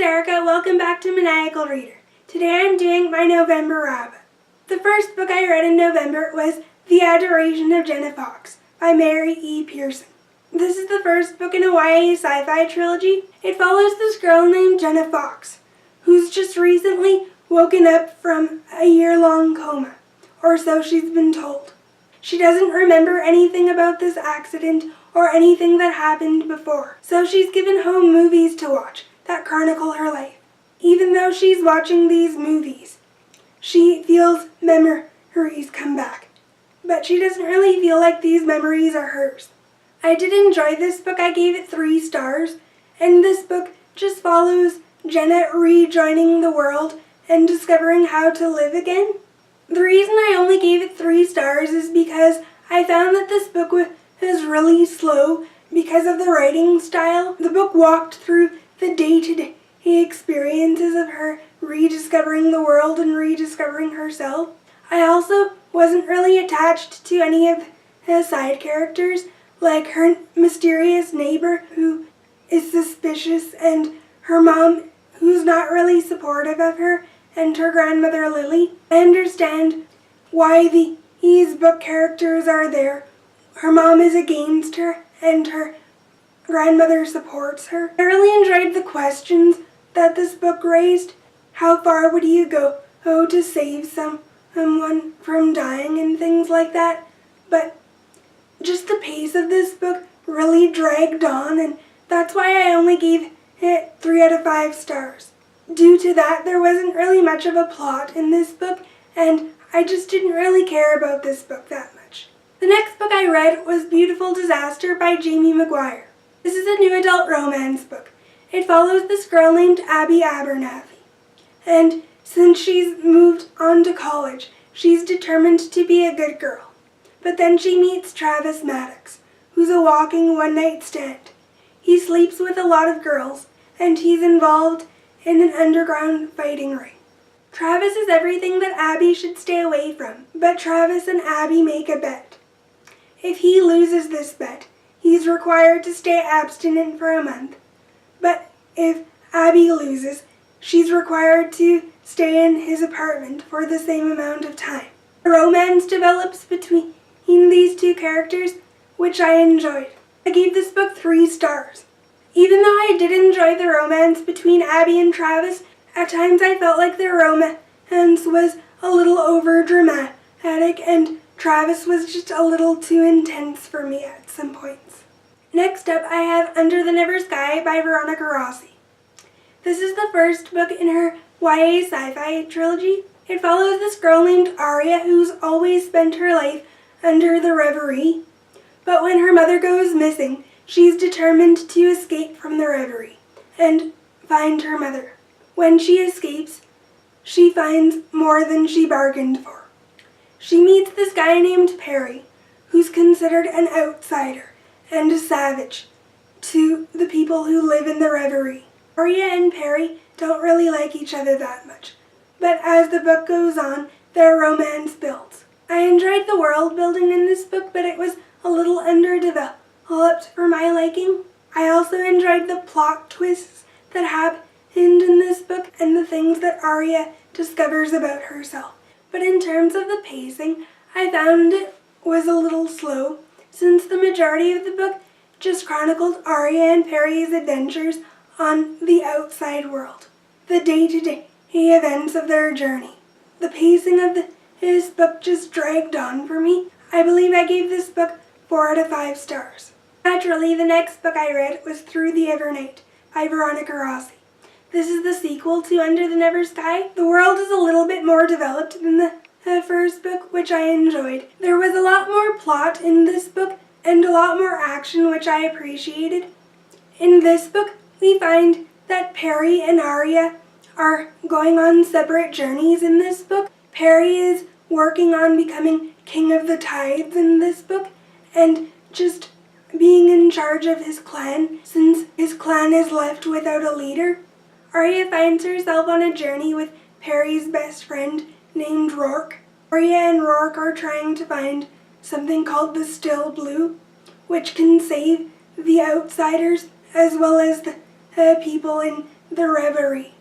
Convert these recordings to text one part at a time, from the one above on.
Erica, welcome back to Maniacal Reader. Today I'm doing my November wrap-up. The first book I read in November was The Adoration of Jenna Fox by Mary E. Pearson. This is the first book in a YA sci-fi trilogy. It follows this girl named Jenna Fox, who's just recently woken up from a year-long coma, or so she's been told. She doesn't remember anything about this accident or anything that happened before, so she's given home movies to watch that chronicle her life. Even though she's watching these movies, she feels memories come back, but she doesn't really feel like these memories are hers. I did enjoy this book. I gave it 3 stars, and this book just follows Jenna rejoining the world and discovering how to live again. The reason I only gave it 3 stars is because I found that this book was really slow because of the writing style. The book walked through the day-to-day experiences of her rediscovering the world and rediscovering herself. I also wasn't really attached to any of the side characters, like her mysterious neighbor who is suspicious, and her mom who's not really supportive of her, and her grandmother Lily. I understand why these book characters are there. Her mom is against her, and her grandmother supports her. I really enjoyed the questions that this book raised. How far would you go to save someone from dying and things like that? But just the pace of this book really dragged on, and that's why I only gave it 3 out of 5 stars. Due to that, there wasn't really much of a plot in this book, and I just didn't really care about this book that much. The next book I read was Beautiful Disaster by Jamie Maguire. This is a new adult romance book. It follows this girl named Abby Abernathy, and since she's moved on to college, she's determined to be a good girl. But then she meets Travis Maddox, who's a walking one-night stand. He sleeps with a lot of girls, and he's involved in an underground fighting ring. Travis is everything that Abby should stay away from, but Travis and Abby make a bet. If he loses this bet, he's required to stay abstinent for a month. But if Abby loses, she's required to stay in his apartment for the same amount of time. A romance develops between these two characters, which I enjoyed. I gave this book 3 stars. Even though I did enjoy the romance between Abby and Travis, at times I felt like their romance was a little over-dramatic, and Travis was just a little too intense for me at some points. Next up, I have Under the Never Sky by Veronica Rossi. This is the first book in her YA sci-fi trilogy. It follows this girl named Aria who's always spent her life under the reverie, but when her mother goes missing, she's determined to escape from the reverie and find her mother. When she escapes, she finds more than she bargained for. She meets this guy named Perry, who's considered an outsider and a savage to the people who live in the reverie. Aria and Perry don't really like each other that much, but as the book goes on, their romance builds. I enjoyed the world building in this book, but it was a little underdeveloped for my liking. I also enjoyed the plot twists that happened in this book and the things that Aria discovers about herself. But in terms of the pacing, I found it was a little slow, since the majority of the book just chronicled Aria and Perry's adventures on the outside world, the day-to-day events of their journey. The pacing of this book just dragged on for me. I believe I gave this book 4 out of 5 stars. Naturally, the next book I read was Through the Evernight by Veronica Rossi. This is the sequel to Under the Never Sky. The world is a little bit more developed than the first book, which I enjoyed. There was a lot more plot in this book and a lot more action, which I appreciated. In this book, we find that Perry and Aria are going on separate journeys in this book. Perry is working on becoming king of the tides in this book and just being in charge of his clan, since his clan is left without a leader. Aria finds herself on a journey with Perry's best friend named Rourke. Aria and Rourke are trying to find something called the Still Blue, which can save the outsiders as well as people in the reverie.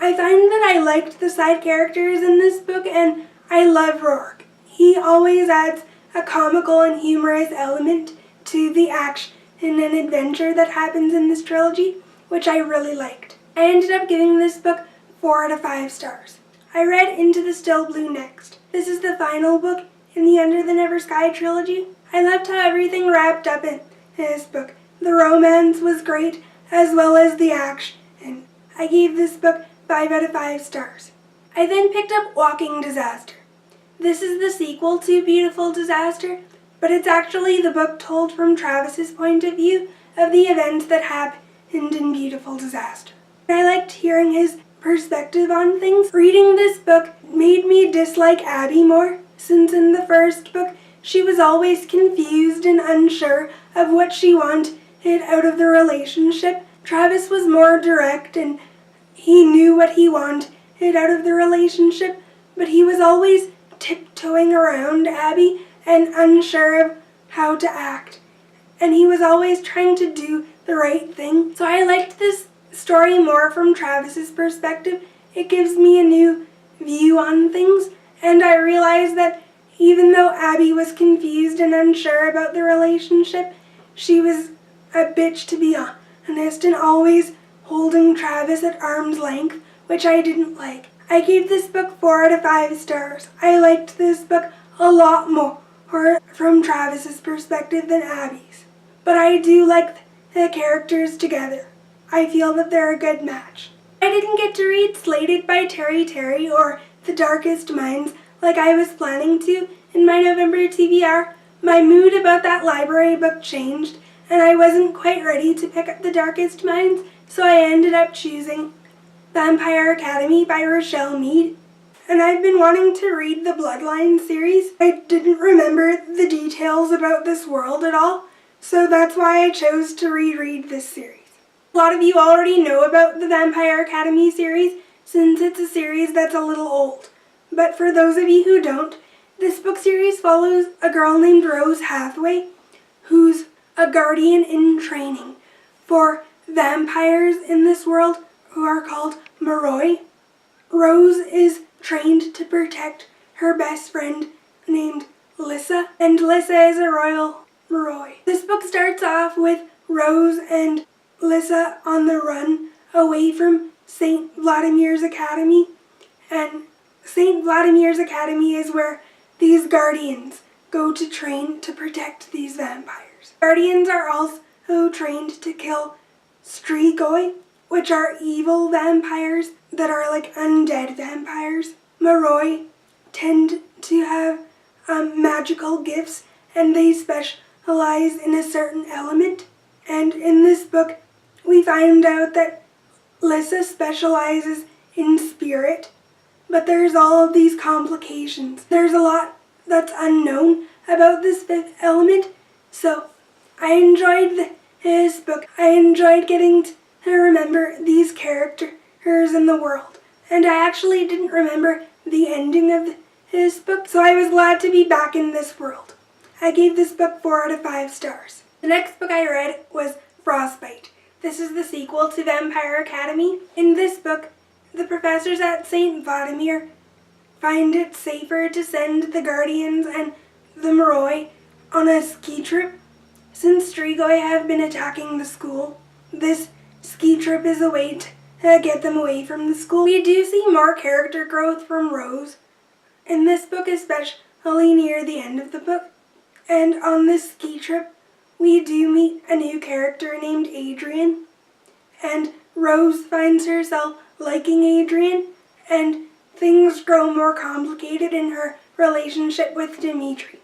I find that I liked the side characters in this book, and I love Rourke. He always adds a comical and humorous element to the action and adventure that happens in this trilogy, which I really liked. I ended up giving this book 4 out of 5 stars. I read Into the Still Blue next. This is the final book in the Under the Never Sky trilogy. I loved how everything wrapped up in this book. The romance was great, as well as the action, and I gave this book 5 out of 5 stars. I then picked up Walking Disaster. This is the sequel to Beautiful Disaster, but it's actually the book told from Travis's point of view of the events that happened in Beautiful Disaster. I liked hearing his perspective on things. Reading this book made me dislike Abby more, since in the first book she was always confused and unsure of what she wanted out of the relationship. Travis was more direct and he knew what he wanted out of the relationship, but he was always tiptoeing around Abby and unsure of how to act. And he was always trying to do the right thing. So I liked this story more from Travis's perspective. It gives me a new view on things, and I realized that even though Abby was confused and unsure about the relationship, she was a bitch, to be honest, and always holding Travis at arm's length, which I didn't like. I gave this book 4 out of 5 stars. I liked this book a lot more from Travis's perspective than Abby's. But I do like the characters together. I feel that they're a good match. I didn't get to read Slated by Terry or The Darkest Minds like I was planning to in my November TBR. My mood about that library book changed, and I wasn't quite ready to pick up The Darkest Minds, so I ended up choosing Vampire Academy by Rochelle Mead. And I've been wanting to read the Bloodline series. I didn't remember the details about this world at all, so that's why I chose to reread this series. A lot of you already know about the Vampire Academy series, since it's a series that's a little old. But for those of you who don't, this book series follows a girl named Rose Hathaway, who's a guardian in training for vampires in this world who are called Moroi. Rose is trained to protect her best friend named Lissa, and Lissa is a royal Moroi. This book starts off with Rose and Lissa on the run away from St. Vladimir's Academy, and St. Vladimir's Academy is where these guardians go to train to protect these vampires. Guardians are also trained to kill Strigoi, which are evil vampires that are like undead vampires. Moroi tend to have magical gifts, and they specialize in a certain element. And in this book, we find out that Lissa specializes in spirit, but there's all of these complications. There's a lot that's unknown about this fifth element, so I enjoyed this book. I enjoyed getting to remember these characters in the world, and I actually didn't remember the ending of this book, so I was glad to be back in this world. I gave this book 4 out of 5 stars. The next book I read was Frostbite. This is the sequel to Vampire Academy. In this book, the professors at St. Vladimir find it safer to send the Guardians and the Moroi on a ski trip. Since Strigoi have been attacking the school, this ski trip is a way to get them away from the school. We do see more character growth from Rose in this book, especially near the end of the book. And on this ski trip, we do meet a new character named Adrian, and Rose finds herself liking Adrian, and things grow more complicated in her relationship with Dimitri.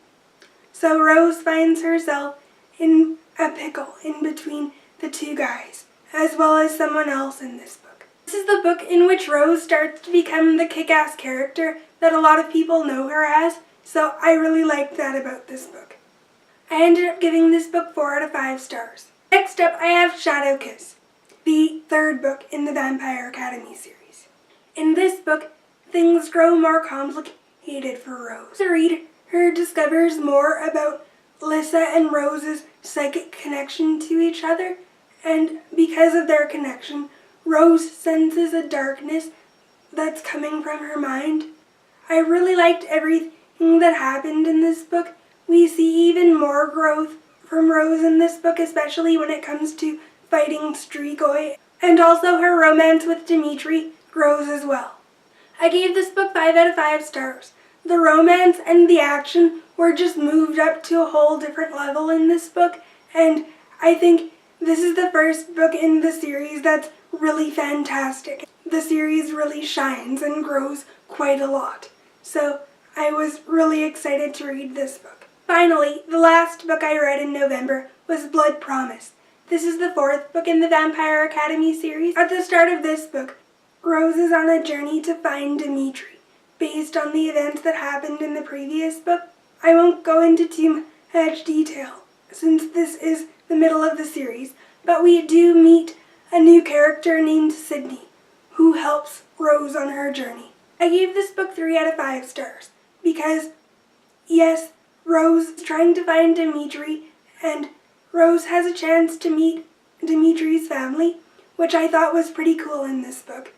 So Rose finds herself in a pickle in between the two guys, as well as someone else in this book. This is the book in which Rose starts to become the kick-ass character that a lot of people know her as, so I really liked that about this book. I ended up giving this book 4 out of 5 stars. Next up, I have Shadow Kiss, the third book in the Vampire Academy series. In this book, things grow more complicated for Rose. The reader discovers more about Lissa and Rose's psychic connection to each other, and because of their connection, Rose senses a darkness that's coming from her mind. I really liked everything that happened in this book. We see even more growth from Rose in this book, especially when it comes to fighting Strigoi, and also her romance with Dimitri grows as well. I gave this book 5 out of 5 stars. The romance and the action were just moved up to a whole different level in this book, and I think this is the first book in the series that's really fantastic. The series really shines and grows quite a lot. So I was really excited to read this book. Finally, the last book I read in November was Blood Promise. This is the 4th book in the Vampire Academy series. At the start of this book, Rose is on a journey to find Dimitri, based on the events that happened in the previous book. I won't go into too much detail, since this is the middle of the series, but we do meet a new character named Sydney, who helps Rose on her journey. I gave this book 3 out of 5 stars, because, yes, Rose is trying to find Dimitri, and Rose has a chance to meet Dimitri's family, which I thought was pretty cool in this book.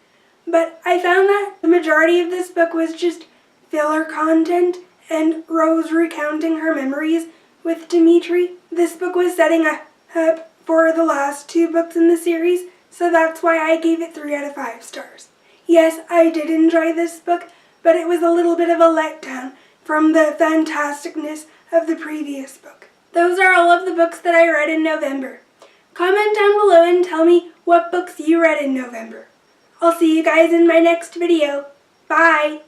But I found that the majority of this book was just filler content and Rose recounting her memories with Dimitri. This book was setting up for the last 2 books in the series, so that's why I gave it 3 out of 5 stars. Yes, I did enjoy this book, but it was a little bit of a letdown from the fantasticness of the previous book. Those are all of the books that I read in November. Comment down below and tell me what books you read in November. I'll see you guys in my next video. Bye!